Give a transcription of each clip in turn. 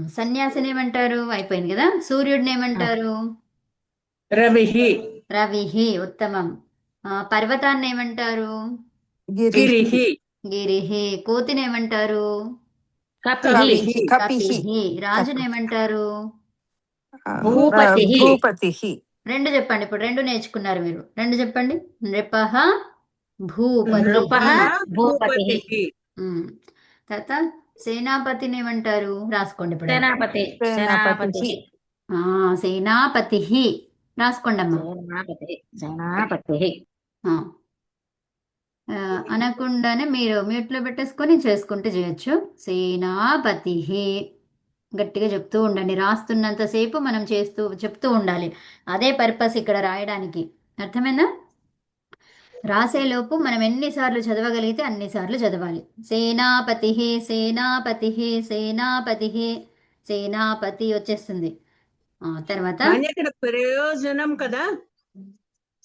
సన్యాసిని ఏమంటారు? అయిపోయింది కదా. సూర్యుడిని ఏమంటారు? రవిః రవిహి, ఉత్తమం. పర్వతాన్ని ఏమంటారు? గిరిః గిరిహి. గిరిహి. కోతిని ఏమంటారు? కపిః కవిః. కపిహి. కపిహి. రాజుని కపి ఏమంటారు? ఆ, భూపతిః భూపతిః. రెండు చెప్పండి. ఇప్పుడు రెండు నేర్చుకున్నారు మీరు. రెండు చెప్పండి. నృపః భూపతి. నృపः నృపః భూపతిః. భూపతిః ఉమ్. తర్వాత సేనాపతిని ఏమంటారు? రాసుకోండి ఇప్పుడు అది. సేనాపతి. సేనాపతిః. సేనాపతిః. సేనాపతి. రాసుకోండమ్మా. సేనాపతి. సేనాపతిః. ఆ, అనకుండానే మీరు మ్యూట్లో పెట్టేసుకొని చేసుకుంటూ చేయొచ్చు. సేనాపతి. గట్టిగా చెప్తూ ఉండండి. రాస్తున్నంతసేపు మనం చేస్తూ చెప్తూ ఉండాలి. అదే పర్పస్ ఇక్కడ రాయడానికి. అర్థమైందా? రాసేలోపు మనం ఎన్నిసార్లు చదవగలిగితే అన్నిసార్లు చదవాలి. సేనాపతి, సేనాపతి, సేనాపతి, సేనాపతి వచ్చేస్తుంది. తర్వాత కానీ ఇక్కడ ప్రయోజనం కదా.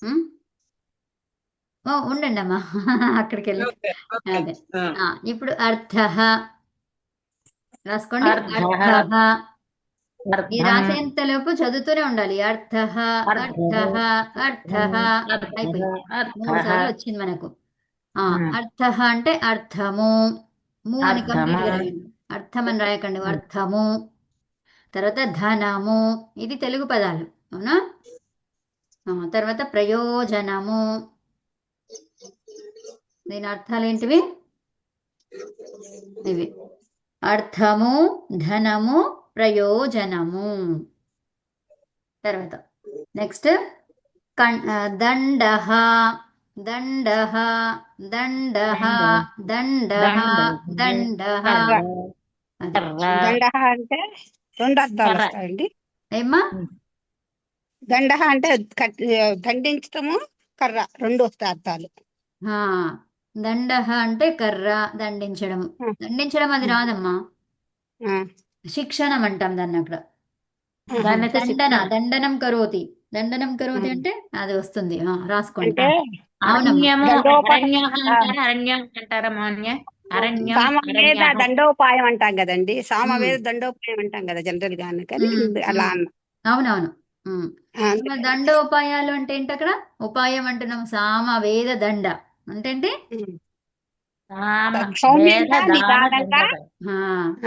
ఉమ్, ఉండండి అమ్మా. అక్కడికి వెళ్ళి ఓకే ఓకే అదే. ఇప్పుడు అర్థ. రాసుకోండి. అర్ధః. అర్థ. ఈ అర్ధం. రాసేంతలోపు చదువుతూనే ఉండాలి. అర్థ, అర్థ, అర్ధః. అర్థ. అర్ధః. అయిపోయింది. మూడు అర్థః. సార్లు వచ్చింది మనకు. ఉమ్. అర్థ అంటే అర్థము. ము అని అర్థము. కంప్లీట్గా రాయండి. అర్థం అని రాయకండి. అర్థము. తర్వాత ధనము. ఇది తెలుగు పదాలు, అవునా? తర్వాత ప్రయోజనము. దీని అర్థాలు ఏంటివి? ఇవి అర్థము, ధనము, ప్రయోజనము. తర్వాత నెక్స్ట్ దండః. దండః, దండః, దండః, దండః. కర్ర. అది కర్ర. దండ అంటే రెండు అర్థాలు కర్ర. వస్తాయండి. ఏమ్మా? దండ అంటే దండించటము, కర్ర రెండు వస్తాయి అర్థాలు. ఆ, దండః అంటే కర్ర, దండించడం. ఆ, దండించడం అది ఆ, రాదమ్మా. ఆ, శిక్షణం అంటాం దాన్ని అక్కడ. ఆహా. దాన్నైతే దండన, శిక్షణ. దండనం కరోతి. దండనం ఆ. కరోతి అంటే అది వస్తుంది. రాసుకోండి. అంటే అవునమ్మా. అరణ్యము. దండోపాయం అరణ్యః అంటారా? అరణ్యం అంటారా మాన్య? అరణ్యం. సామవేద అరణ్యః. దండోపాయం అంటాం కదండి. ఉమ్, సామవేద దండోపాయం అంటాం కదా జనరల్ గా, కానీ ఉమ్, అలా ఉమ్. అన్న. అవునవును. ఉమ్. మరి అందుకని దండోపాయాలు అంటే ఏంటి అక్కడ? ఉపాయం అంటున్నాం. సామ వేద దండ అంటే ఏంటి? ఉమ్. సామ వేద సౌమ్యంగా దాన నిదానంగా. దండక. ఆ,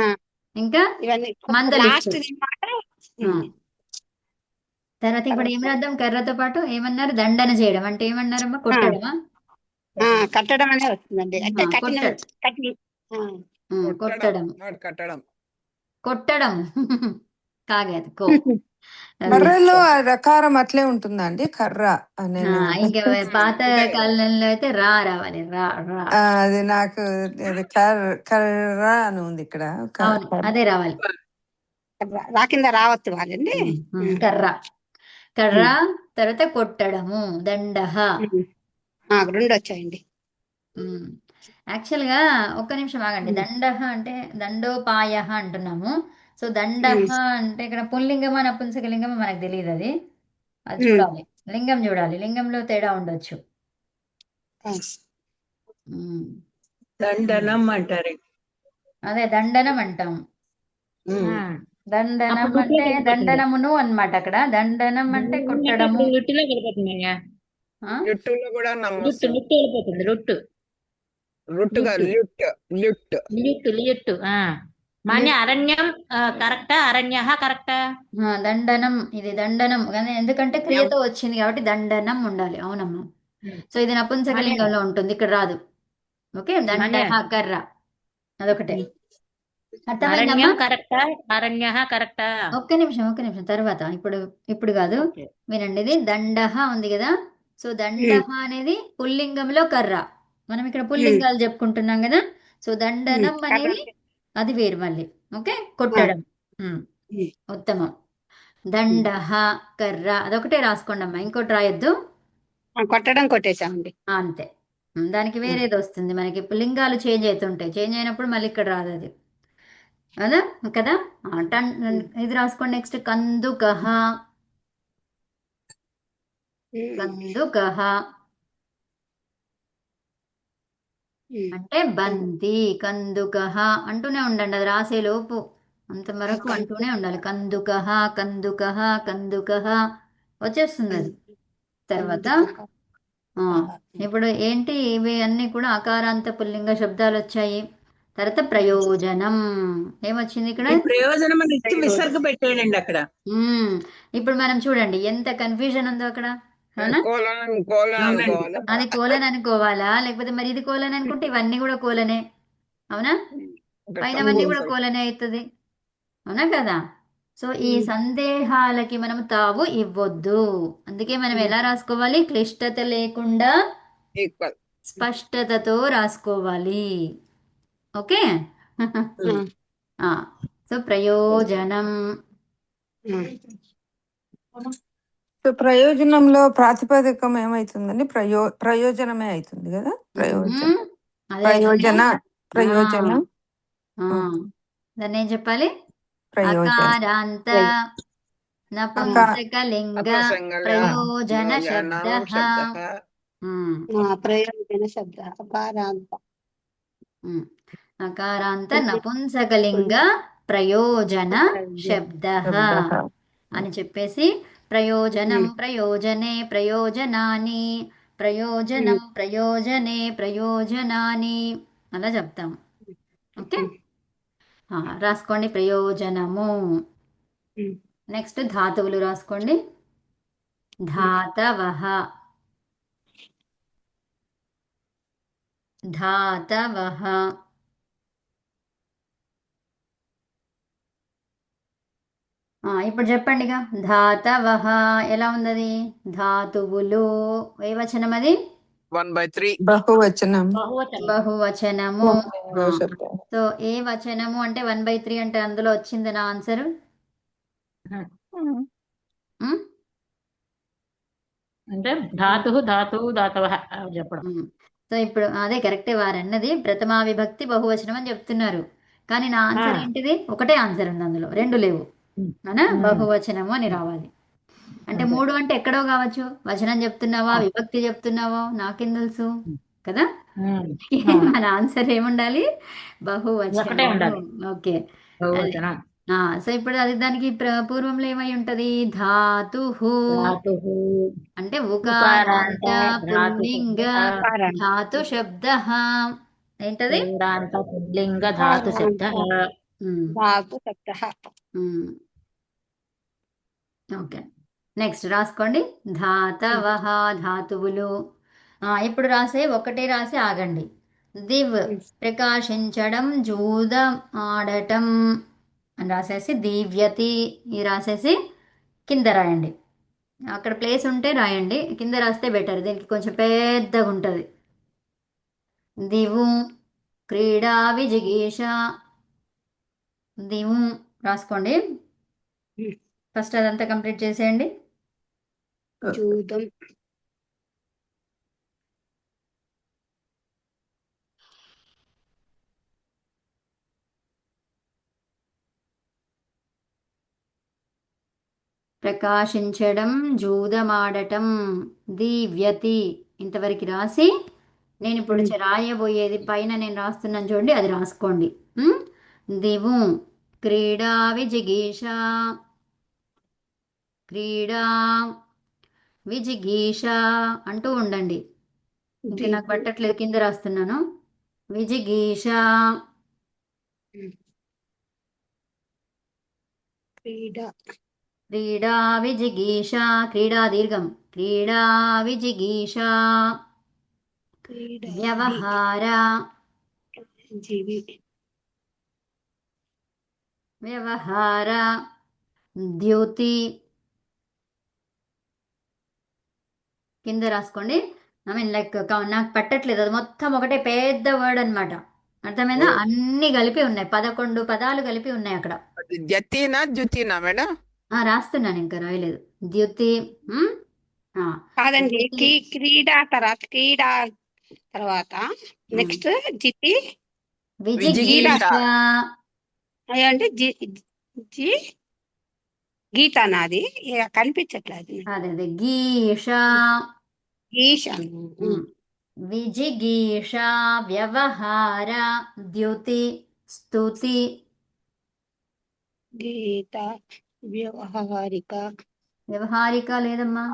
ఆ, ఇంకా ఇవన్నీ మందలిస్తూ. లాస్ట్ మాట. ఆ, తర్వాత ఇప్పుడు ఏం తర్వాత రాద్దాం? కర్రతో పాటు ఏమన్నారు? దండన చేయడం అంటే ఏమన్నారమ్మా? ఆ, కొట్టడమా? ఆ, కట్టడం అనే వస్తుందండి. అంటే కఠిన కొట్టడం. కఠిన ఆ, కొట్టడం. కొట్టడం. నాడు కట్టడం. కొట్టడం. కాగేది కో. అది కర్రలో ఆ రకారం అట్లే ఉంటుందండి. కర్ర ఆ, అనేది ఇంకా పాత అంతే. కాలంలో అయితే రావాలి. రా. అది నాకు అది కర్ర అని ఉంది ఇక్కడ. అవును, అదే రావాలి. రా కింద రావచ్చు వాళ్ళండి. కర్ర. కర్ర. తర్వాత కొట్టడము. దండహ. రెండు వచ్చాయండి. యాక్చువల్గా ఒక్క నిమిషం ఆగండి. దండహ అంటే దండోపాయ అంటున్నాము. సో దండహ అంటే ఇక్కడ పుల్లింగమా నపుంసకలింగమా మనకు తెలియదు. అది అది చూడాలి. లింగం చూడాలి. లింగంలో తేడా ఉండొచ్చు. ఉమ్. దండనం అంటారు. అదే దండనం అంటాం. దండనం అప్పుడు రుట్లో అంటే కలిసిపోతుంది. దండనమును అన్నమాట. అక్కడ దండనం అంటే దండనం అంటే కొట్టడము. ఇప్పుడు రుట్టులో వెళ్ళిపోతుంది మాన్య. ఆ? లుట్టులో కూడా లుట్టు నమ్మొస్తుంది. లుట్టు వెళ్ళిపోతుంది. లుట్టు. లుట్టుగా లుట్టు. ల్యుట్ ల్యుట్. లియుట్టు. లియుట్టు. మాన్య అరణ్యం కరెక్టా? అరణ్యః కరెక్టా? దండనం. ఇది దండనం కానీ ఎందుకంటే క్రియతో వచ్చింది కాబట్టి దండనం ఉండాలి. అవునమ్మా. సో ఇది మాన్య. నపుంసకలింగంలో ఉంటుంది, ఇక్కడ రాదు. ఓకే. మాన్య. దండహ కర్ర. అదొకటే. అరణ్యం అర్థమైందమ్మా? కరెక్టా? అరణ్యః కరెక్టా? ఒక్క నిమిషం తర్వాత. ఇప్పుడు ఇప్పుడు కాదు. ఓకే. వినండి. ఇది దండహ ఉంది కదా. సో దండహ అనేది పుల్లింగంలో కర్ర. మనం ఇక్కడ పుల్లింగాలు చెప్పుకుంటున్నాం కదా. సో దండనం అనేది అది వేరు మళ్ళీ. ఓకే. కొట్టడం. ఉమ్, ఉత్తమం. దండహ కర్ర. అదొకటే రాసుకోండి అమ్మా. ఇంకోటి రాయొద్దు. కొట్టడం కొట్టేశామండి. అంతే. దానికి వేరేది వస్తుంది. మనకి ఇప్పుడు లింగాలు చేంజ్ అవుతుంటాయి. చేంజ్ అయినప్పుడు మళ్ళీ ఇక్కడ రాదు అది. అదా కదా. ఇది రాసుకోండి. నెక్స్ట్ కందుకహ. కందుకహ అంటే బంతి. కందుకహ అంటూనే ఉండండి అది రాసేలోపు. అంతవరకు అంటూనే ఉండాలి. కందుకః కందుకః కందుకః వచ్చేస్తుంది అది. తర్వాత ఆ, ఇప్పుడు ఏంటి ఇవి అన్నీ కూడా అకారాంత పుల్లింగ శబ్దాలు వచ్చాయి. తర్వాత ప్రయోజనం ఏమొచ్చింది ఇక్కడ? ఈ ప్రయోజనం అని ఇచ్చి విసర్గ పెట్టేయండి అక్కడ. ఉమ్, ఇప్పుడు మనం చూడండి ఎంత కన్ఫ్యూజన్ ఉందో అక్కడ, అవునా? కోలన్ కోలన్ అవునండి. అనుకోవాలి. అది కోలన్ అనుకోవాలా, లేకపోతే మరి ఇది కోలన్ అనుకుంటే ఇవన్నీ కూడా కోలనే, అవునా? పైనవన్నీ కూడా కోలనే అవుతుంది, అవునా కదా? సో ఈ సందేహాలకి మనం తావు ఇవ్వొద్దు. అందుకే మనం ఎలా రాసుకోవాలి? క్లిష్టత లేకుండా ఈక్వల్. స్పష్టతతో రాసుకోవాలి. ఓకే. ఆ, సో ప్రయోజనం. సో ప్రయోజనంలో ప్రాతిపదికం ఏమైతుందండి? ప్రయోజనమే అవుతుంది కదా. ప్రయోజనం మ్మ్. అదే ప్రయోజన దాన్ని ప్రయోజనం ఆ, దాన్ని ఏం చెప్పాలి? ప్రయోజన అకారాంత నపుంసకలింగ ప్రయోజన శబ్ద. ప్రయోజన శబ్ద అకారాంత అకారాంత నపుంసకలింగ ప్రయోజన శబ్ద అని చెప్పేసి ప్రయోజనం ప్రయోజనే ప్రయోజనాని ప్రయోజనం ప్రయోజనే ప్రయోజనాని అలా చెప్తాం. ఓకే. రాసుకోండి ప్రయోజనము. నెక్స్ట్ ధాతువులు రాసుకోండి. ధాతవః ధాతవః ఇప్పుడు చెప్పండిగా ధాతవః ఎలా ఉన్నది? ధాతువులు ఏ వచనం అది? 1/3 బహువచనం. బహువచనము. శబ్దం. సో ఏ వచనము అంటే 1/3 అంటే అందులో వచ్చింది నా ఆన్సర్. అంటే ధాతువు ధాతువు ధాతవ చెప్పడం. సో ఇప్పుడు అదే కరెక్టే వారన్నది. ప్రథమా విభక్తి బహువచనం అని చెప్తున్నారు, కానీ నా ఆన్సర్ ఏంటిది? ఒకటే ఆన్సర్ ఉంది, అందులో రెండు లేవు, అవునా? బహువచనము అని రావాలి. అంటే 3 అంటే ఎక్కడో కావచ్చు. వచనం చెప్తున్నావా, విభక్తి చెప్తున్నావా, నాకేం తెలుసు కదా. మన ఆన్సర్ ఏముండాలి? ఒకటే బహువచనము. ఉండాలి. ఓకే. అదే. బహువచనం. సో ఇప్పుడు అది దానికి పూర్వంలో ఏమై ఉంటది? ధాతుహు ధాతువు అంటే ఉకారాంత ఉకారాంత ధాతు పుల్లింగ శబ్ద ధాతు శబ్ద ఏంటది? ఉకారాంత పుల్లింగ ధాతు శబ్ద. ధాతు శబ్ద. ఓకే. నెక్స్ట్ రాసుకోండి. ధాతవః ధాతువులు. ఇప్పుడు రాసే ఒకటే రాసి ఆగండి. దివ్ ప్రకాశించడం, జూదం ఆడటం అని రాసేసి దివ్యతి ఇది రాసేసి కింద రాయండి. అక్కడ ప్లేస్ ఉంటే రాయండి, కింద రాస్తే బెటర్, దీనికి కొంచెం పెద్దగా ఉంటుంది. దివు క్రీడా విజిగీష. దివు రాసుకోండి. ఫస్ట్ అదంతా కంప్లీట్ చేసేయండి. జూదం ప్రకాశించడం, జూదమాడటం, దివ్యతి ఇంతవరకు రాసి నేను ఇప్పుడు రాయబోయేది పైన నేను రాస్తున్నాను చూడండి, అది రాసుకోండి. దివు క్రీడా విజిగీష క్రీడా విజిగీష అంటూ ఉండండి. ఇంకా నాకు పట్టట్లేదు, కింద రాస్తున్నాను. విజిగీష క్రీడా క్రీడా విజిగీష క్రీడా దీర్ఘం క్రీడా విజిగీష వ్యవహార జీవి వ్యవహార ద్యుతి కింద రాసుకోండి. ఐ మీన్ లైక్ నాకు పట్టట్లేదు, అది మొత్తం ఒకటే పెద్ద వర్డ్ అన్నమాట. అర్థమైందా? అన్ని కలిపి ఉన్నాయి, 11 పదాలు కలిపి ఉన్నాయి అక్కడ. జతినా జుతినా మేడం? రాస్తున్నాను, ఇంకా రాయలేదు. ద్యుతి. కాదండి. ద్యుతి. క్రీడా తర్వాత నెక్స్ట్ జితి విజిగీష అంటే జి గీత నాది కనిపించట్లేదు. అదే గీష గీషాను విజిగీష వ్యవహార ద్యుతి స్తుతి గీత వ్యవహారిక వ్యవహారిక లేదమ్మా.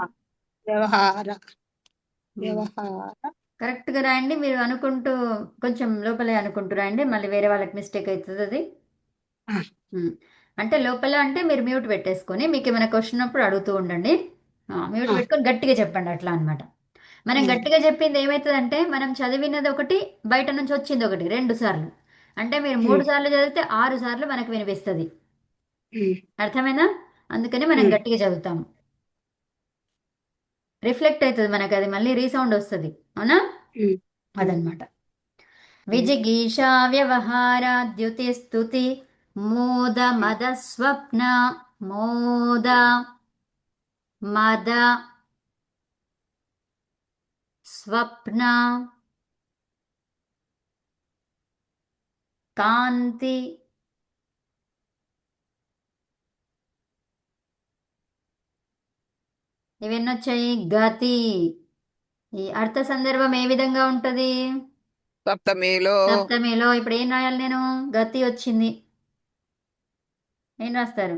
వ్యవహార ఉమ్. వ్యవహార కరెక్ట్గా రాయండి. మీరు అనుకుంటూ కొంచెం లోపలే అనుకుంటూ రాయండి, మళ్ళీ వేరే వాళ్ళకి మిస్టేక్ అవుతుంది అది. ఆ, అంటే లోపల అంటే మీరు మ్యూట్ పెట్టేసుకొని మీకు ఏమైనా క్వశ్చన్ అప్పుడు అడుగుతూ ఉండండి. మ్యూట్ ఆ, పెట్టుకొని గట్టిగా చెప్పండి అట్లా అన్నమాట. మనం ఉమ్, గట్టిగా చెప్పింది ఏమవుతుందంటే మనం చదివినది ఒకటి, బయట నుంచి వచ్చింది ఒకటి, 2 సార్లు. అంటే మీరు 3 ఉమ్, సార్లు చదివితే 6 సార్లు మనకు వినిపిస్తుంది. ఉమ్, అర్థమైందా? అందుకని మనం ఉమ్, గట్టిగా చదువుతాము. రిఫ్లెక్ట్ అవుతుంది మనకు, అది మళ్ళీ రీసౌండ్ వస్తుంది. అవునా? ఉమ్, ఉమ్, అదనమాట. విజిగీషా వ్యవహారాద్యుతి స్తుతి మోద మద స్వప్న మోద మద స్వప్న కాంతి ఇవన్నొచ్చాయి. గతి. ఈ అర్థ సందర్భం ఏ విధంగా ఉంటది? సప్తమిలో సప్తమిలో. ఇప్పుడు ఏం రాయాలి నేను? గతి వచ్చింది. ఏం రాస్తారు?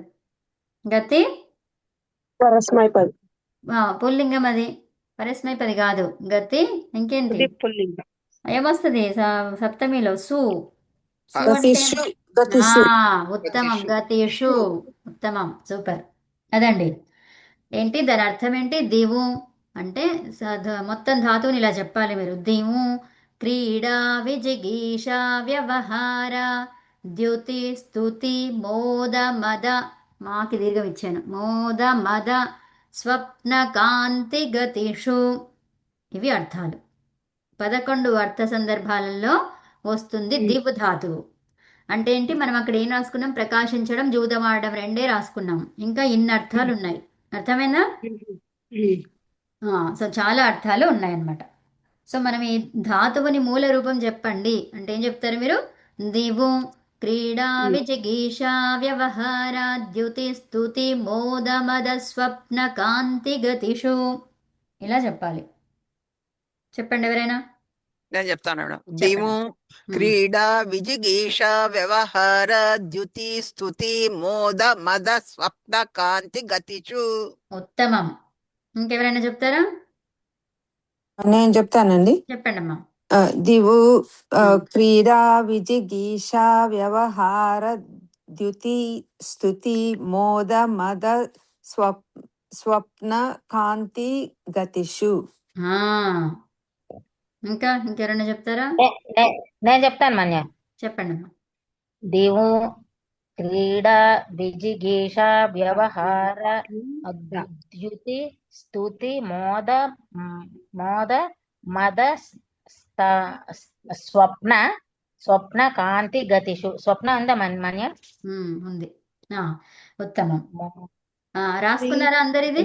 గతి పరస్మైపది పుల్లింగం, అది పరస్మైపది కాదు. గతి ఇంకేంటి ఇది పుల్లింగం. ఏమొస్తుంది సప్తమిలో? సు. సు అంటే గతిషు గతిషు ఉత్తమం. గతిషు గతిషు. ఉత్తమం. సూపర్. అదండి. ఏంటి దాని అర్థం ఏంటి? దివు అంటే మొత్తం ధాతువుని ఇలా చెప్పాలి మీరు. దివు క్రీడా విజిగీష వ్యవహార ద్యుతి స్తుతి మోద మద, మాకి దీర్ఘం ఇచ్చాను, మోద మద స్వప్న కాంతి గతిషు. ఇవి అర్థాలు. 11 అర్థ సందర్భాలలో వస్తుంది ఉమ్, దివు ధాతువు. అంటే ఏంటి, మనం అక్కడ ఏం రాసుకున్నాం? ప్రకాశించడం, జూదమాడడం, రెండే రాసుకున్నాం. ఇంకా ఇన్ని అర్థాలు ఉమ్, ఉన్నాయి. అర్థమైందా? ఉమ్, ఉమ్, సో చాలా అర్థాలు ఉన్నాయన్నమాట. సో మనం ఈ ధాతువుని మూల రూపం చెప్పండి అంటే ఏం చెప్తారు మీరు? దివు క్రీడా ఉమ్. విజిగీష వ్యవహార ద్యుతి స్తుతి మోద మద స్వప్న కాంతి గతిషు. ఇలా చెప్పాలి. చెప్పండి ఎవరైనా. నేను చెప్తాను మేడం. చెప్పండి. దిము క్రీడా విజిగీష వ్యవహార ద్యుతి స్తుతి మోద మద స్వప్న కాంతి గతిషు. ఉత్తమం. ఇంకెవరైనా చెప్తారా? నేను చెప్తానండి. చెప్పండి అమ్మా. దివు క్రీడా విజిగీష వ్యవహార ద్యుతి స్తుతి మోద మద స్వప్న కాంతి గతిషు. ఆ, ఇంకా ఇంకెవరైనా చెప్తారా? నేను చెప్తాను మన్య. చెప్పండి అమ్మా. దివు క్రీడా విజిగీష వ్యవహార ద్యుతి స్తుతి మోద మోద మద స్వప్న స్వప్న కాంతి గతిషు. స్వప్న ఉందా మన్య? ఉంది. ఉత్తమం. రాసుకున్నారా అందరిది?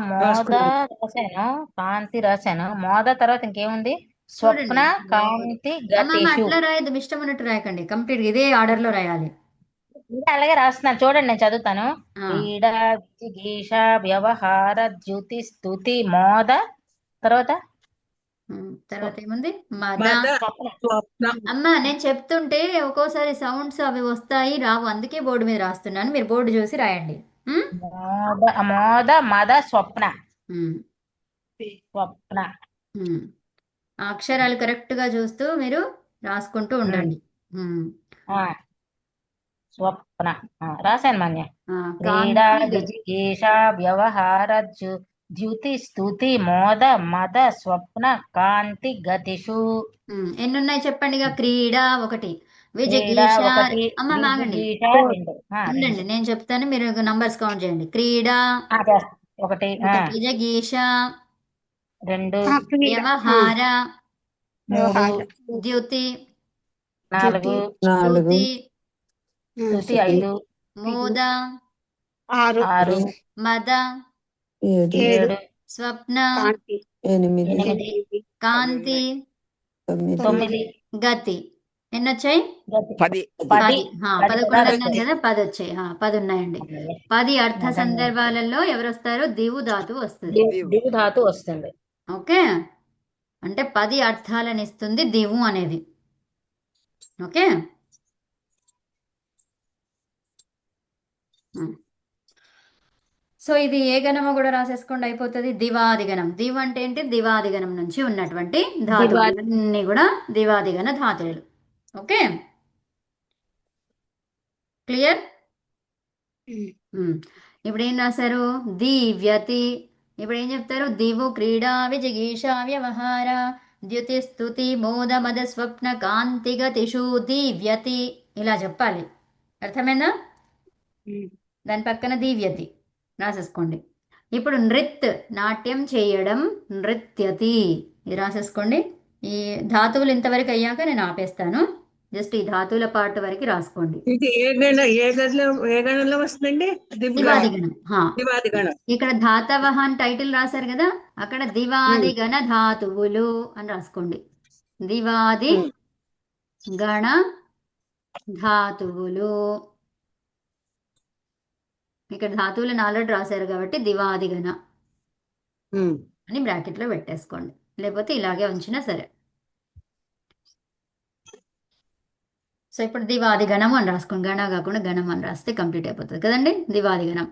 మోద రాశాను, కాంతి రాశాను. మోద తర్వాత ఇంకేముంది? స్వప్న చూడండి. కాంతి అమ్మ గతిషు. అట్లా రాయద్దు, ఇష్టం ఉన్నట్టు రాయకండి. కంప్లీట్ ఇదే ఆర్డర్ లో రాయాలి. ఇంకా అలాగే రాస్తున్నాను చూడండి, నేను చదువుతాను. ఆ, క్రీడా విజిగీష వ్యవహార ద్యుతి స్తుతి మోద తర్వాత తర్వాత ఏముంది? మద. మద స్వప్న. స్వప్న అమ్మ నేను చెప్తుంటే ఒక్కోసారి సౌండ్స్ అవి వస్తాయి రావు, అందుకే బోర్డు మీద రాస్తున్నాను. మీరు బోర్డు చూసి రాయండి. మోద మోద మద స్వప్న ఉమ్, స్వప్న. ఉమ్. ఆ అక్షరాలు కరెక్ట్ గా చూస్తూ మీరు రాసుకుంటూ ఉండండి. ఆ, స్వప్న రాశాను మన్య. క్రీడా కాంతి విజిగీష వ్యవహార ద్యుతి స్తుతి మోద మద స్వప్న కాంతి గతిషు. ఎన్ని ఉన్నాయి చెప్పండి. ఇక క్రీడా ఒకటి, క్రీడా విజిగీష. ఒకటి, అమ్మ మాగండి, విజిగీష రెండు. ఉండండి నేను చెప్తాను, మీరు నంబర్స్ కౌంట్ చేయండి. క్రీడా ఒకటి, విజిగీష, రెండు, వ్యవహార, మూడు, ద్యుతి, నాలుగు, స్తుతి, స్తుతి ఐదు, మోద, ఆరు మద, ఏడు స్వప్న, ఎనిమిది కాంతి, తొమ్మిది, గతి. ఎన్ని వచ్చాయి? పది 10. 11 కూడా అన్నాను కదా, 10 వచ్చాయి. 10 ఉన్నాయండి. 10 అర్థ సందర్భాలలో ఎవరు వస్తారు? దివు ధాతు వస్తుంది. దివు ధాతు వస్తుంది. ఓకే, అంటే 10 అర్థాలను ఇస్తుంది దివు అనేది. ఓకే. ఉమ్. సో ఇది ఏ గణమో కూడా రాసేసుకోండి, అయిపోతుంది. దివాదిగణం. దివ్ అంటే ఏంటి? దివాదిగణం నుంచి ఉన్నటువంటి ధాతువులు అన్నీ కూడా దివాదిగణ ధాతువులు. Okay, clear. ఇప్పుడు ఏం రాశారు? దివ్యతి. ఇప్పుడు ఏం చెప్తారు? దివు క్రీడా విజిగీషా వ్యవహార ద్యుతి స్తుతి మోద మద స్వప్న కాంతిగతిషు దివ్యతి, ఇలా చెప్పాలి. అర్థమైందా? దాని పక్కన దివ్యతి రాసేసుకోండి. ఇప్పుడు నృత్, నాట్యం చేయడం, నృత్యతి, ఇది రాసేసుకోండి. ఈ ధాతువులు ఇంతవరకు అయ్యాక నేను ఆపేస్తాను. జస్ట్ ఈ ధాతువుల పార్ట్ వరకు రాసుకోండి. ఇది ఏ గణంలో వస్తుందండి? దివాదిగణం. దివాదిగణం. ఇక్కడ ధాతవః అని టైటిల్ రాశారు కదా, అక్కడ దివాదిగణ ధాతువులు అని రాసుకోండి. దివాది గణ ధాతువులు. ఇక్కడ ధాతువులను ఆల్రెడీ రాశారు కాబట్టి దివాదిగణ అని బ్రాకెట్లో పెట్టేసుకోండి, లేకపోతే ఇలాగే ఉంచినా సరే. సో ఇప్పుడు దివాదిగణం అని రాసుకోండి, గణ కాకుండా గణం అని రాస్తే కంప్లీట్ అయిపోతుంది కదండి, దివాదిగణం.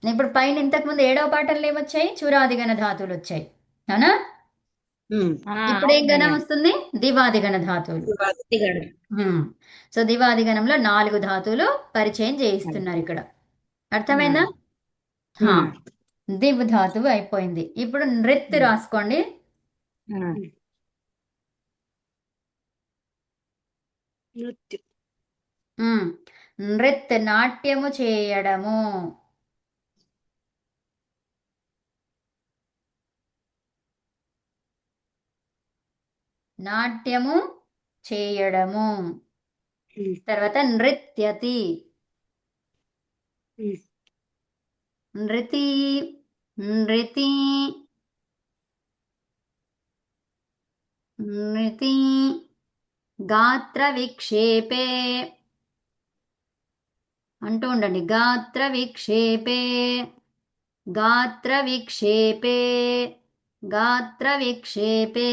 ఇప్పుడు పైన ఇంతకుముందు 7వ పాఠంలో ఏమొచ్చాయి? చూరాదిగణ ధాతువులు వచ్చాయి, అవునా? ఇప్పుడు ఏం గణం వస్తుంది? దివాదిగణ ధాతువులు. సో దివాదిగణంలో 4 ధాతువులు పరిచయం చేయిస్తున్నారు ఇక్కడ. అర్థమైందా? దివ్ ధాతువు అయిపోయింది. ఇప్పుడు నృత్ రాసుకోండి. నృత్, నాట్యము చేయడము. నాట్యము చేయడము. తర్వాత నృత్యతి. నృతి, నృతి, నృతి. గాత్ర విక్షేపే అంటూ ఉండండి. గాత్ర విక్షేపే, గాత్ర విక్షేపే, గాత్ర విక్షేపే.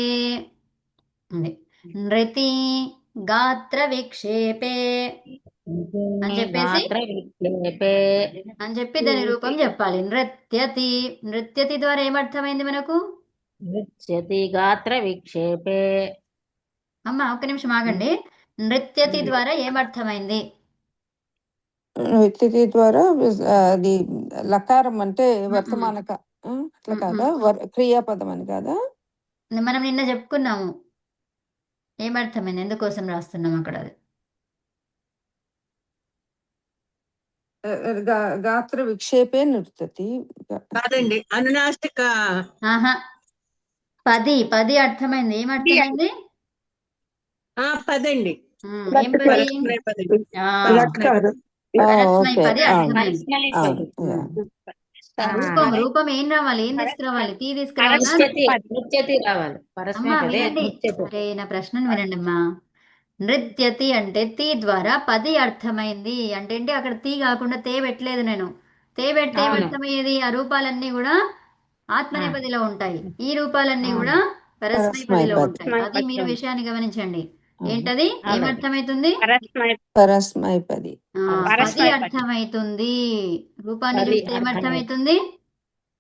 నృతి గాత్ర విక్షేపే అని చెప్పి దాని రూపం చెప్పాలి. నృత్యతి. నృత్యతి ద్వారా ఏమర్థమైంది మనకు? నృత్యతి గాత్ర విక్షేపే. అమ్మ ఒక్క నిమిషం ఆగండి. నృత్యతి ద్వారా ఏమర్థమైంది? నృత్యతి ద్వారా అది లకారం అంటే వర్తమానక అట్లా కాదా? క్రియాపదం అని కాదా? మనం నిన్న చెప్పుకున్నాము ఏమర్థమైంది, ఎందుకోసం రాస్తున్నాం అక్కడ. అది గాత్ర విక్షేపే నృత్యతి కాదండి, అనునాసిక. పది. పది అర్థమైంది. ఏమర్థమైంది? పదండి. ఏం పది? పరస్మై పది అర్థమైంది. రూపం, రూపం ఏం రావాలి? ఏం తీసుకురావాలి? తీ తీసుకురావాలా? అమ్మా వినండి, సరే నా ప్రశ్నను వినండి అమ్మా. నృత్యతి అంటే తీ ద్వారా పది అర్థమైంది అంటే ఏంటి? అక్కడ తీ కాకుండా తే పెట్టలేదు నేను. తే పెడితే ఏమర్థమయ్యేది? ఆ రూపాలన్నీ కూడా ఆత్మనేపదిలో ఉంటాయి, ఈ రూపాలన్నీ కూడా పరస్మైపదిలో ఉంటాయి. అది మీరు విషయాన్ని గమనించండి. ఏంటది? ఏమర్థమైతుంది? పరస్మైపది. పది అర్థమైతుంది. రూపాన్ని చూస్తే ఏమర్థమైతుంది?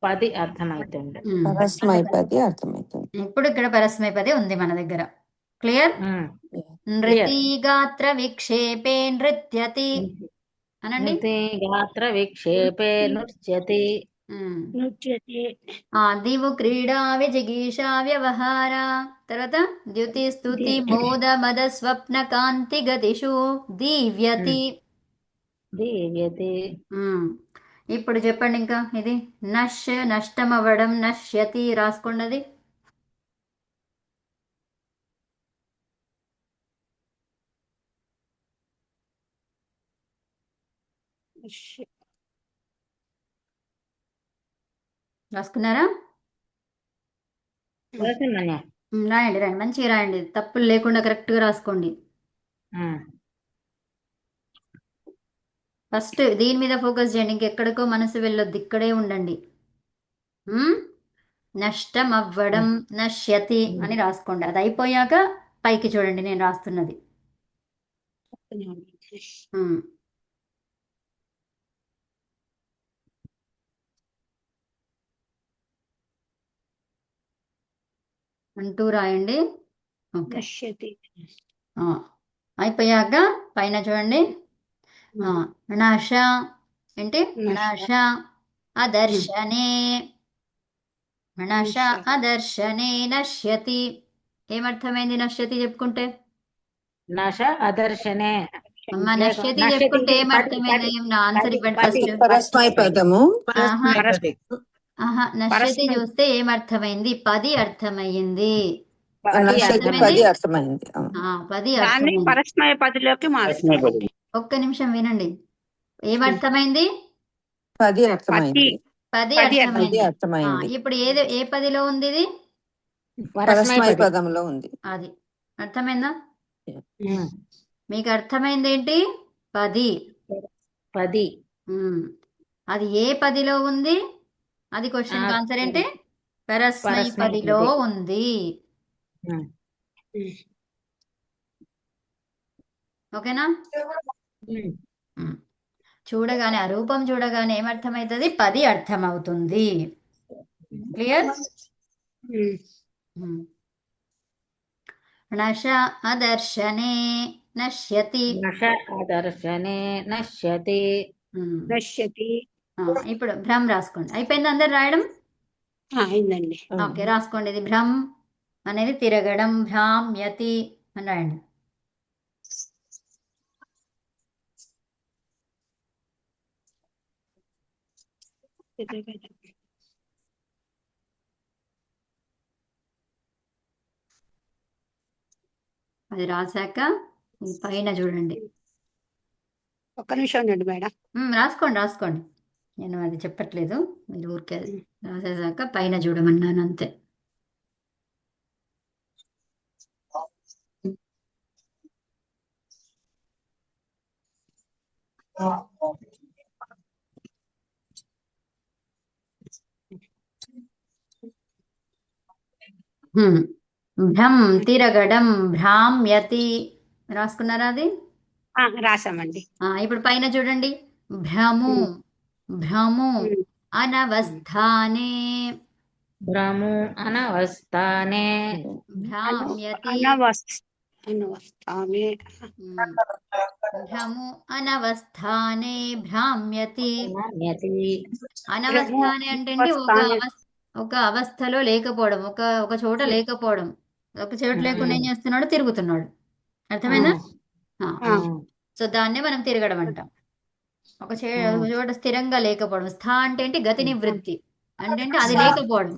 పది అర్థమైతుంది. పరస్మైపది అర్థమైతుంది. ఇప్పుడు ఇక్కడ పరస్మైపది ఉంది మన దగ్గర. క్లియర్? నృతి గాత్ర విక్షేపే నృత్యతి అనండి. గాత్ర విక్షేపే నృత్యతి. దివు క్రీడా విజిగీషా వ్యవహార. తర్వాత ద్యుతి స్తుతి మోద మద స్వప్న కాంతి గతిషు దివ్యతి. దివ్యతి. ఇప్పుడు చెప్పండి ఇంకా. ఇది నష్, నష్టం అవ్వడం, నశ్యతి రాసుకోండి. అది రాసుకున్నారా? రాయండి, రాయండి, మంచిగా రాయండి, తప్పులు లేకుండా కరెక్ట్గా రాసుకోండి. ఫస్ట్ దీని మీద ఫోకస్ చేయండి, ఇంకెక్కడికో మనసు వెళ్ళొద్దు, ఇక్కడే ఉండండి. నష్టం అవ్వడం, నశ్యతి అని రాసుకోండి. అది అయిపోయాక పైకి చూడండి నేను రాస్తున్నది. అంటూ రాయండి. ఓకే. నశ్యతి ఆ, అయిపోయాక పైన చూడండి. నష ఏంటి? నష అదర్శనే, నష అదర్శనే నశ్యతి. ఏమర్థమైంది నశ్యతి చెప్పుకుంటే? నశ అదర్శనే అమ్మ నశ్యతి నశ్యతి చెప్పుకుంటే పది ఏమర్థమైంది? నా ఆన్సర్ పది ఇవ్వండి పది ఫస్ట్. పరస్మై పదము. ఆహా పరస్మై ఆహా, నశ్యతి పరస్మై చూస్తే ఏమర్థమైంది? 10 అర్థమయ్యింది. నశ్యతి అర్థమైంది? 10 అర్థమైంది. 10 దాన్ని అర్థమైంది. పరస్మయ పదిలోకి మారుస్తామండి. ఒక్క నిమిషం వినండి. ఏమర్థమైంది? 10 అర్థమైంది. 10 10 10 అర్థమైంది. అర్థమైంది. ఇప్పుడు ఏ 10లో ఉంది ఇది? పరస్మై పరస్మై పది పదంలో ఉంది. అది అర్థమైందా? ఉమ్, మీకు అర్థమైంది ఏంటి? 10. 10 ఉమ్. అది ఏ 10లో ఉంది? అది క్వశ్చన్ ఆన్సర్ ఏంటి? పరస్మై పరస్మై 10లో పది ఉంది. ఉమ్, ఓకేనా? ఉమ్. ఉమ్. చూడగానే ఆ రూపం చూడగానే ఏమర్థమవుతుంది? 10 అర్థమవుతుంది. క్లియర్? నష అదర్శనే నశ్యతి. నశ అదర్శనే నశ్యతి ఉమ్. నశ్యతి ఇప్పుడు భ్రమ్ రాసుకోండి. అయిపోయింది అందరు రాయడం? అయిందండి. ఓకే, రాసుకోండి. ఇది భ్రమ్ అనేది తిరగడం. భ్రామ్యతి అని రాయండి. అది రాశాక ఈ పైన చూడండి. ఒక్క నిమిషం ఉండండి మేడం. రాసుకోండి రాసుకోండి. నేను అది చెప్పట్లేదు, మీరు ఊరికే రాసేసాక పైన చూడమన్నాను అంతే. భ్రం తిరగడం. భ్రామ్యతి రాసుకున్నారా అది? రాసామండి. ఇప్పుడు పైన చూడండి. భ్రము భ్రము అనవస్థానే. భ్రము అనవస్థానే భ్రామ్యతి. అనవస్థానే భ్రము అనవస్థానే భ్రామ్యతి. భ్రామ్యతి అనవస్థానే అంటే ఒక అవస్థలో లేకపోవడం, ఒక చోట లేకపోవడం. ఒక చోట లేకుండా ఏం చేస్తున్నాడు? తిరుగుతున్నాడు. అర్థమైందా? సో దాన్నే మనం తిరగడం అంటాం. ఒక చోట స్థిరంగా లేకపోవడం. స్థా అంటే ఏంటి? గతి నివృత్తి అంటే అది లేకపోవడం.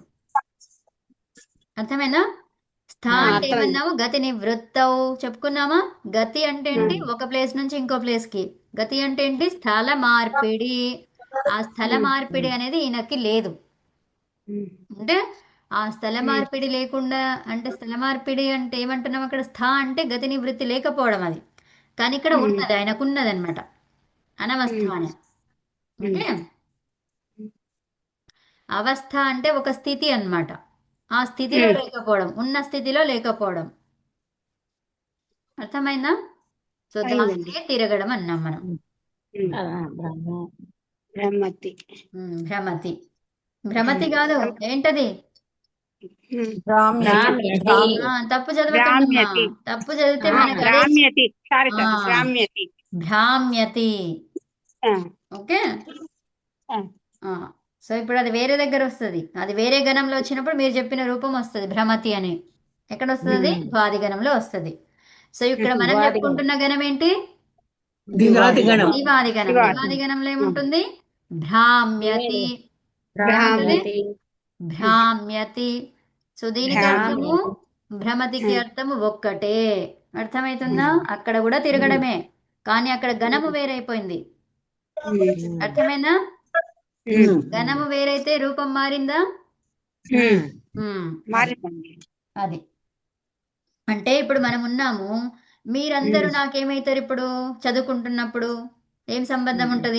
అర్థమైందా? స్థా అంటే ఏమన్నాము? గతి నివృత్తవు చెప్పుకున్నామా? గతి అంటే ఏంటి? ఒక ప్లేస్ నుంచి ఇంకో ప్లేస్ కి. గతి అంటే ఏంటి? స్థల మార్పిడి. ఆ స్థల మార్పిడి అనేది ఈయనకి లేదు. అంటే ఆ స్థల మార్పిడి లేకుండా, అంటే స్థల మార్పిడి అంటే ఏమంటున్నాం అక్కడ? స్థా అంటే గతి నివృత్తి లేకపోవడం అది. కానీ ఇక్కడ ఉన్నది, ఆయనకు ఉన్నది అనమాట అనవస్థానే. ఓకే. అవస్థ అంటే ఒక స్థితి అన్నమాట. ఆ స్థితిలో లేకపోవడం, ఉన్న స్థితిలో లేకపోవడం. అర్థమైందా? సో దానికే తిరగడం అన్నాం మనం. భ్రమతి భ్రమతి. భ్రమతి కాదు, ఏంటది? తప్పు చదవకండి. తప్పు చదివితే మనకి అదే భ్రామ్యతి. ఓకే. సో ఇప్పుడు అది వేరే దగ్గర వస్తుంది. అది వేరే గణంలో వచ్చినప్పుడు మీరు చెప్పిన రూపం వస్తుంది. భ్రమతి అని ఎక్కడ వస్తుంది? ద్వాది గణంలో వస్తుంది. సో ఇక్కడ మనం చెప్పుకుంటున్న గణం ఏంటి? దివాది గణం. దివాది గణం. దివాది గణంలో ఏముంటుంది? భ్రామ్యతి. భ్రామ్యతి. సో దీనికి అర్థము, భ్రమతికి అర్థము ఒక్కటే. అర్థమవుతుందా? అక్కడ కూడా తిరగడమే, కానీ అక్కడ గణము వేరైపోయింది. అర్థమైనా? గణము వేరైతే రూపం మారిందా? అది అంటే ఇప్పుడు మనం ఉన్నాము. మీరందరూ నాకేమైతారు? ఇప్పుడు చదువుకుంటున్నప్పుడు ఏం సంబంధం ఉంటది?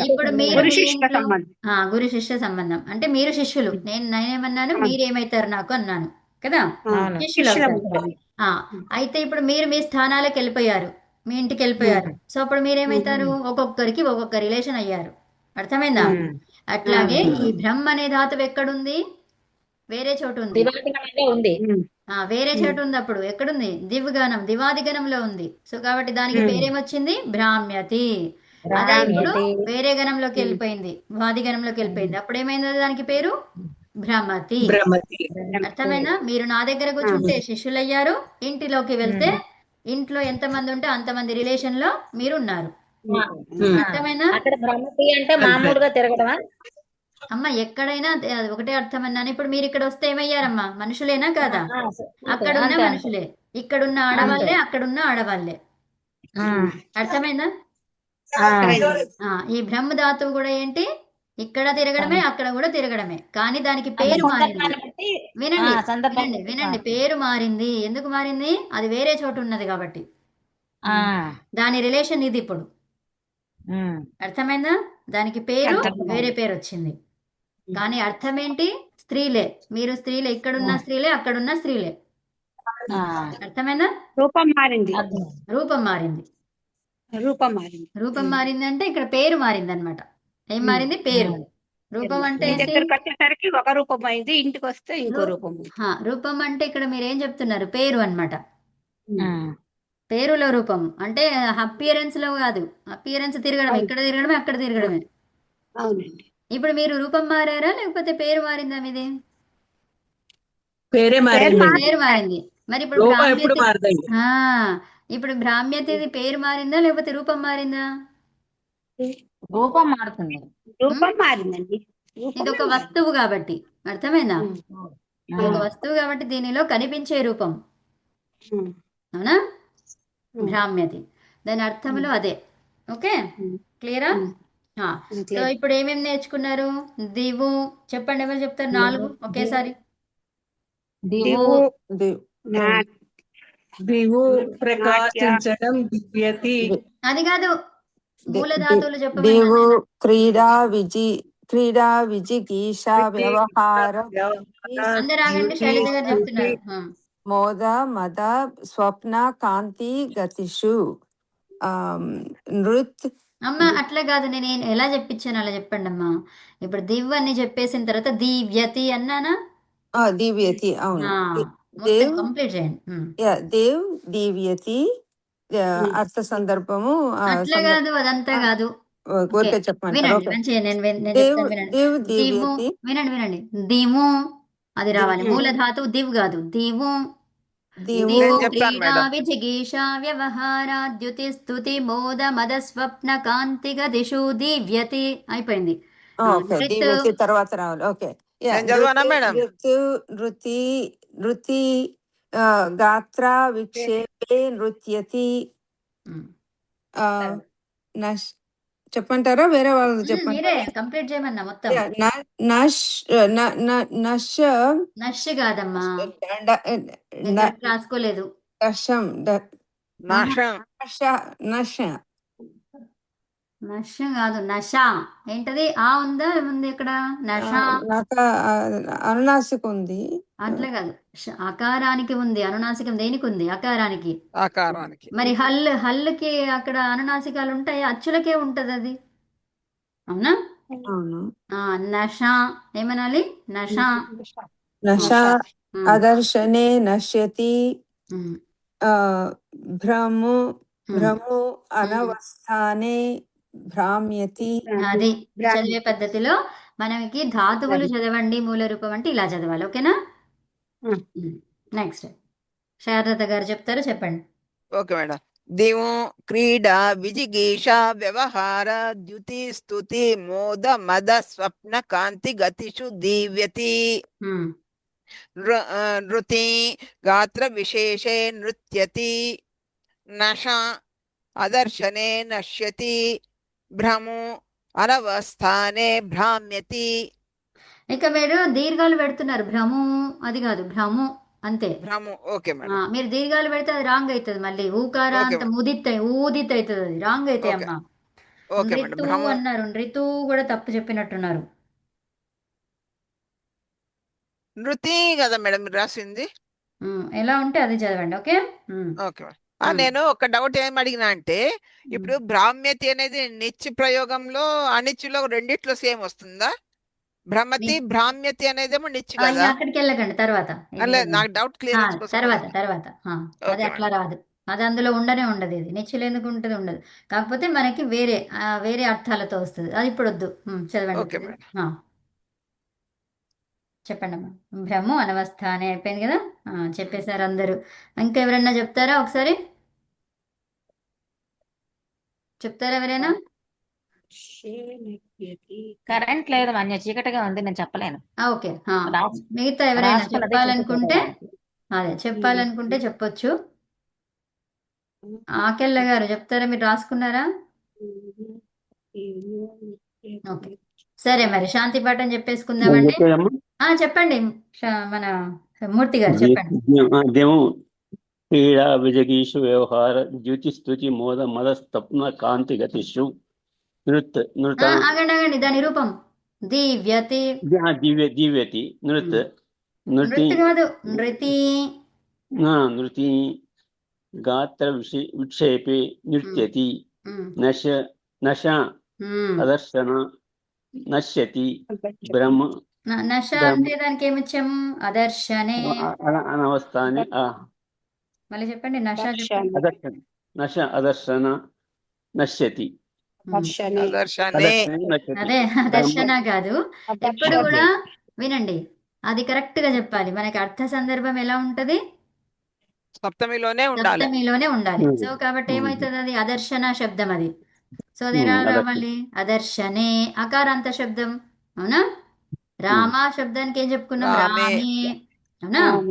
ఇప్పుడు మీరు మీ ఇంట్లో గురు శిష్య సంబంధం. అంటే మీరు శిష్యులు, నేనేమన్నాను? మీరేమైతారు నాకు అన్నాను కదా? శిష్యులు అవుతారు. అయితే ఇప్పుడు మీరు మీ స్థానాలకు వెళ్ళిపోయారు, మీ ఇంటికి వెళ్ళిపోయారు. సో అప్పుడు మీరేమైతారు? ఒక్కొక్కరికి ఒక్కొక్క రిలేషన్ అయ్యారు. అర్థమైందా? అట్లాగే ఈ బ్రహ్మ అనే ధాతువు ఎక్కడుంది? వేరే చోటు ఉంది. దివాకరణంలో ఉంది. వేరే చోటు ఉంది. అప్పుడు ఎక్కడుంది? దివ్గణం, దివాదిగణంలో ఉంది. సో కాబట్టి దానికి పేరేమొచ్చింది? భ్రామ్యతి. అదే ఇప్పుడు భ్రామ్యతి. వేరే గణంలోకి వెళ్ళిపోయింది, వాదిగణంలోకి వెళ్ళిపోయింది. అప్పుడు ఏమైంది దానికి పేరు? భ్రమతి. భ్రమతి. అర్థమైనా? మీరు నా దగ్గర కూర్చుంటే శిష్యులయ్యారు, ఇంటిలోకి వెళ్తే ఇంట్లో ఎంతమంది ఉంటే అంతమంది రిలేషన్ లో మీరు ఉన్నారు. అర్థమైనా? అక్కడ భ్రమతి అంటే మామూలుగా తిరగడమా? అమ్మ ఎక్కడైనా అది ఒకటే అర్థం అన్నాను. ఇప్పుడు మీరు ఇక్కడ వస్తే ఏమయ్యారమ్మా? మనుషులేనా కాదా? అక్కడున్న అంతే. మనుషులే, ఇక్కడున్న ఆడవాళ్ళే, అక్కడున్న ఆడవాళ్ళే. అర్థమైందా? ఈ బ్రహ్మ ధాతువు కూడా ఏంటి? ఇక్కడ తిరగడమే, అక్కడ కూడా తిరగడమే, కానీ దానికి పేరు మారింది. వినండి వినండి వినండి, పేరు మారింది. ఎందుకు మారింది? అది వేరే చోటు ఉన్నది కాబట్టి. దాని రిలేషన్ ఇది ఇప్పుడు. అర్థమైందా? దానికి పేరు వేరే పేరు వచ్చింది, కానీ అర్థం ఏంటి? స్త్రీలే. మీరు స్త్రీలే, ఇక్కడున్న స్త్రీలే, అక్కడున్న స్త్రీలే. అర్థమైందా? రూపం మారింది. రూపం మారింది. రూపం మారింది. రూపం మారింది అంటే ఇక్కడ పేరు మారింది అనమాట. ఏం మారింది? పేరు. రూపం అంటే మీ ఏంటి? దగ్గరకు వచ్చేసరికి ఒక రూపం అయింది, ఇంటికి వస్తే ఇంకో రూపం ఉంది. రూపం అంటే ఇక్కడ మీరు ఏం చెప్తున్నారు? పేరు అన్నమాట. పేరులో రూపం అంటే అపియరెన్స్ లో కాదు. అపియరెన్స్ తిరగడం, ఇక్కడ తిరగడమే, అక్కడ తిరగడమే. అవునండి. ఇప్పుడు మీరు రూపం మారారా లేకపోతే పేరు మారిందా మీది? పేరే మారింది. పేరు మారింది. మరి ఇప్పుడు రూపం ఎప్పుడు భ్రామ్యతి, మారదండి. ఇప్పుడు భ్రామ్యతిది పేరు మారిందా లేకపోతే రూపం మారిందా? రూపం మారుతుంది. రూపం మారిందండి. ఇది ఒక వస్తువు కాబట్టి. అర్థమైందా? ఇది ఒక వస్తువు కాబట్టి దీనిలో కనిపించే రూపం. అవునా? భ్రామ్యతి, దాని అర్థములు అదే. ఓకే, క్లియరా? సో ఇప్పుడు ఏమేమి నేర్చుకున్నారు? దివు చెప్పండి, ఎవరు చెప్తారు? 4 ఒకేసారి. దివు, దివు ప్రకాశించడం, దివ్యతి. అది కాదు, మూల ధాతువులు దివు చెప్పమని. క్రీడా విజిగీష వ్యవహార అందరు ఆగండి, శైలజ గారు చెప్తున్నారు. మోద మద స్వప్న కాంతి గతిషు నృత్. అమ్మ అట్లా కాదు, నేను ఎలా చెప్పించాను అలా చెప్పండి అమ్మా. ఇప్పుడు దివ్ అని చెప్పేసిన తర్వాత దివ్యతి అన్నానా? దివ్యతి. అవును, మొత్తం కంప్లీట్ చేయండి. దేవ్ దివ్యతి అర్థ సందర్భము. అట్లా కాదు, అదంతా కాదు. ఊరికే చెప్పండి. వినండి మంచిగా, నేను చెప్తాను వినండి. దివు, వినండి వినండి. దివు అది రావాలి. మూల ధాతువు దివ్ కాదు, దివు. దివు క్రీడా విజిగీష వ్యవహార ద్యుతి స్తుతి మోద మద స్వప్న కాంతిగ దిశు దివ్యతి. అయిపోయింది. దివ్యతి తర్వాత రావాలి. ఓకే, నృతి గాత్ర విక్షేపే నృత్యతి. చెప్పంటారా? వేరే వాళ్ళు చెప్పండి. మీరే కంప్లీట్ చేయమన్నా మొత్తం. నష్ కాదమ్మా, రాసుకోలేదు. నష కాదు, నష. ఏంటది? ఉందా ఉంది ఇక్కడ? నష అనునాసిక ఉంది. అట్లా కాదు, అకారానికి ఉంది. అనునాసికం దేనికి ఉంది? అకారానికి. మరి హల్లుకి అక్కడ అనునాసికాలు ఉంటాయి, అచ్చులకే ఉంటది అది. అవునా? నష ఏమనాలి? నష. అదర్శనే నశ్యతి. భ్రము అనవస్థానే భ్రామ్యతి. అది చదివే పద్ధతిలో మనకి ధాతువులు చదవండి. మూల రూపం అంటే ఇలా చదవాలి. ఓకేనా? నెక్స్ట్ శారద గారు చెప్తారు, చెప్పండి. Okay madam. దివు క్రీడా విజిగీష వ్యవహార ద్యుతి స్తుతి మోద మద స్వప్న కాంతి గతిషు దివ్యతి. నృతి గాత్ర విశేషే నృత్యతి. నష అదర్శనే నశ్యతి. భ్రము అనవస్థానే భ్రామ్యతి. ఇక మీరు దీర్ఘాలు పెడుతున్నారు. భ్రము అది కాదు, భ్రము అంతే. భ్రము. Okay madam. మీరు దీర్ఘాలు పెడితే అది రాంగ్ అవుతుంది. మళ్ళీ ఊకారా అంత ఊదిత్ అవుతుంది, అది రాంగ్ అయితే అమ్మా. నృతు అన్నారు, నృతు కూడా తప్పు చెప్పినట్టున్నారు. నృతి కదా మేడం మీరు రాసింది? ఎలా ఉంటే అది చదవండి. Okay okay. నేను ఒక డౌట్ ఏం అడిగినా అంటే, ఇప్పుడు బ్రాహ్మ్యతి అనేది నిత్య ప్రయోగంలో అనిత్యలో రెండిట్లో సేమ్ వస్తుందా? భ్రమతి భ్రామ్యతి అనేదేమో నిచ్చు ఇంకా కదా. అక్కడికి వెళ్ళకండి తర్వాత. అలా నాకు డౌట్ క్లియర్ కోసం తర్వాత అడిగాను. తర్వాత అది ఓకే అట్లా మేడం. రాదు. అది అందులో ఉండనే ఉండదు. ఇది నిచ్చులు ఎందుకు ఉంటుంది, ఉండదు. కాకపోతే మనకి వేరే అర్థాలతో వస్తుంది. అది ఇప్పుడు వద్దు. చదవండి. Okay madam. చెప్పండి అమ్మా. బ్రహ్మ అనవస్థ అని అయిపోయింది కదా. చెప్పేశారు అందరూ. ఇంకా ఎవరైనా చెప్తారా? ఒకసారి చెప్తారా ఎవరైనా? కరెంట్ లేదు మాన్య, చీకటిగా ఉంది, నేను చెప్పలేను. ఓకే. రాస్- మిగతా ఎవరైనా రాసుకున్నదే చెప్పాలనుకుంటే చూపించలేదు. చెప్పాలనుకుంటే చెప్పొచ్చు. ఆకెళ్ళ గారు చెప్తారా? మీరు రాసుకున్నారా? ఓకే, సరే మరి శాంతి పాఠం చెప్పేసుకుందామండి. చెప్పండి మన మూర్తి గారు చెప్పండి. దేవం క్రీడా విజగీషు వ్యవహార ద్యుతిస్తుతి మోద మదస్తప్న కాంతి గతిషు నృత ఆగండి, దాని రూపం దివ్యతి. దివ్యతి నృత్ నృత్య కాదు, నృతి. నృతి గాత్ర విక్షేపే నృత్యతి నశ అదర్శన నశ్యతి బ్రహ్మ నశ అంటే దానికి ఏమిచ్చాము? అదర్శనే. అనవస్థాని మళ్ళీ చెప్పండి. నశ చెప్పండి. నశ అదర్శన నశ్యతి. దర్శనే అదే అదర్శన కాదు. ఎప్పుడు కూడా వినండి, అది కరెక్ట్ గా చెప్పాలి. మనకి అర్థ సందర్భం ఎలా ఉంటది? సప్తమిలోనే ఉండాలి. సప్తమిలోనే ఉండాలి. సో కాబట్టి ఏమవుతుంది? అది అదర్శన శబ్దం అది. సో అది ఎలా రావాలి? అదర్శనే అకారాంత శబ్దం. అవునా? రామ శబ్దానికి ఏం చెప్పుకున్నాం? రామే. రామే. అవునా?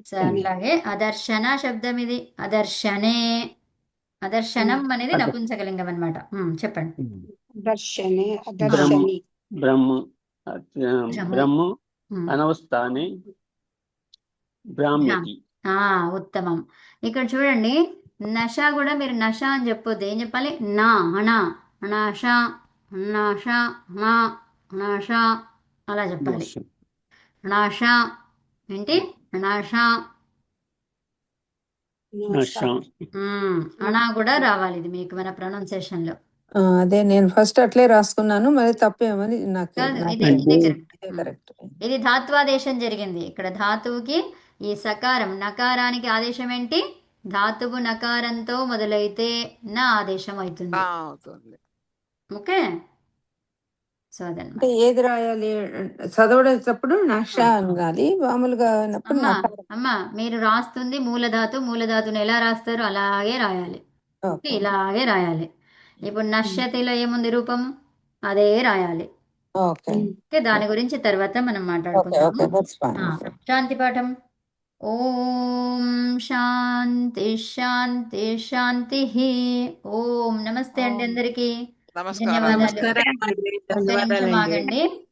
సో అట్లాగే అదర్శన శబ్దం ఇది. అదర్శనే. అదర్శనం అనేది నపుంసకలింగం అన్నమాట. చెప్పండి. దర్శనే అదర్శని బ్రహ్మ అనవస్థాని బ్రాహ్మ్యతి. ఉత్తమం. ఇక్కడ చూడండి, నష కూడా మీరు నష అని చెప్పొద్దు. ఏం చెప్పాలి? నా అనా నాష నాష నా నాష అలా చెప్పాలి. నాష ఏంటి? నాష. అనా కూడా రావాలి. ఇది మీకు మన ప్రొనౌన్సియేషన్ లో. అదే నేను ఫస్ట్ అట్లే రాసుకున్నాను, మరి తప్పేమని నాకు కాదు, నాకు ఇదే కరెక్ట్. ఇదే కరెక్ట్. ఇది ధాత్వాదేశం జరిగింది. ఇక్కడ ధాతువుకి ఈ సకారం నకారానికి ఆదేశం ఏంటి? ధాతువు నకారంతో మొదలైతే నా ఆదేశం అవుతుంది. అవుతుంది. ఓకే. సో అంటే అదనమాట. ఏది రాయాలి? చదవడేటప్పుడు నష అనాలి, మామూలుగా అయినప్పుడు అమ్మా మీరు రాస్తుంది మూలధాతుని ఎలా రాస్తారో అలాగే రాయాలి. ఓకే, ఇలాగే రాయాలి. ఇప్పుడు నశ్యతిలో ఏముంది రూపం? అదే రాయాలి. ఓకే. ఓకే, దాని గురించి తర్వాత మనం మాట్లాడుకుందాము. శాంతి పాఠం. ఓం శాంతి శాంతి శాంతి. ఓం నమస్తే అండి అందరికి. నమస్కారం. ధన్యవాదాలు. నమస్కారం. ఒక్క నిమిషం ఆగండి.